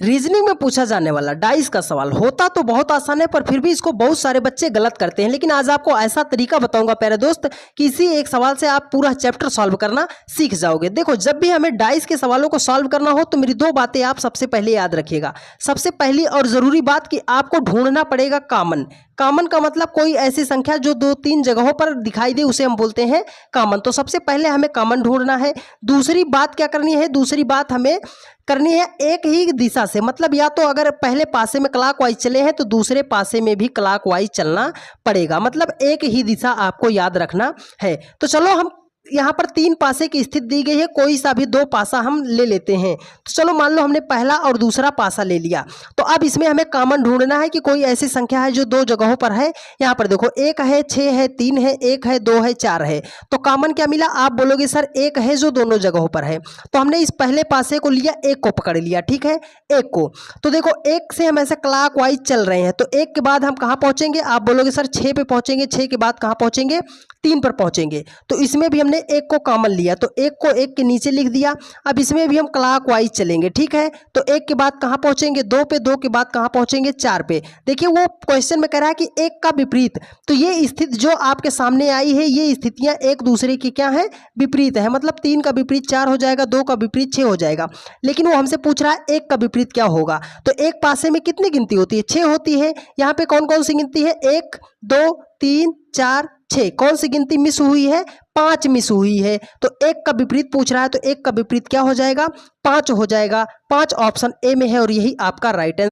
Reasoning में पूछा जाने वाला डाइस का सवाल होता तो बहुत आसान है, पर फिर भी इसको बहुत सारे बच्चे गलत करते हैं। लेकिन आज आपको ऐसा तरीका बताऊंगा प्यारे दोस्त कि इसी एक सवाल से आप पूरा चैप्टर सॉल्व करना सीख जाओगे। देखो, जब भी हमें डाइस के सवालों को सॉल्व करना हो तो मेरी दो बातें आप सबसे पहले याद रखिएगा। सबसे पहली और जरूरी बात कि आपको ढूंढना पड़ेगा कॉमन। कॉमन का मतलब कोई ऐसी संख्या जो दो तीन जगहों पर दिखाई दे उसे हम बोलते हैं कॉमन। तो सबसे पहले हमें कॉमन ढूंढना है। दूसरी बात क्या करनी है? दूसरी बात हमें करनी है एक ही दिशा से, मतलब या तो अगर पहले पासे में क्लॉकवाइज चले हैं तो दूसरे पासे में भी क्लॉकवाइज चलना पड़ेगा, मतलब एक ही दिशा आपको याद रखना है। तो चलो, हम यहाँ पर तीन पासे की स्थिति दी गई है, कोई सा भी दो पासा हम ले लेते हैं। तो चलो, मान लो हमने पहला और दूसरा पासा ले लिया, तो अब इसमें हमें कॉमन ढूंढना है कि कोई ऐसी संख्या है जो दो जगहों पर है। यहाँ पर देखो, एक है, 6 है, 3 है, 1 है, 2 है, 4 है। तो कॉमन क्या मिला? आप बोलोगे सर एक है जो दोनों जगहों पर है। तो हमने इस पहले पासे को लिया, एक को पकड़ लिया, ठीक है, एक को। तो देखो, एक से हम ऐसे क्लॉकवाइज चल रहे हैं, तो एक के बाद हम कहाँ पहुंचेंगे? आप बोलोगे सर 6 पे पहुंचेंगे, 6 के बाद कहाँ पहुंचेंगे? 3 पर पहुंचेंगे। तो इसमें भी हमने एक को कॉमन लिया, तो एक को एक के नीचे लिख दिया। अब इसमें भी हम क्लॉकवाइज चलेंगे, ठीक है। तो एक के बाद कहाँ पहुंचेंगे? 2 पे, 2 के बाद कहाँ पहुंचेंगे? 4 पे। देखिए, वो क्वेश्चन में कह रहा है कि एक का विपरीत, तो ये स्थिति जो आपके सामने आई है, ये स्थितियां एक दूसरे की क्या है? विपरीत है। मतलब 3 का विपरीत 4 हो जाएगा, 2 का विपरीत 6 हो जाएगा। लेकिन वो हमसे पूछ रहा है एक का विपरीत क्या होगा। तो एक पासे में कितनी गिनती होती है? 6 होती है। यहाँ पे कौन कौन सी गिनती है? 1 2 3 4 6। कौन सी गिनती मिस हुई है? 5 मिस हुई है। तो एक का विपरीत पूछ रहा है, तो एक का विपरीत क्या हो जाएगा? 5 हो जाएगा। 5 ऑप्शन ए में है और यही आपका राइट आंसर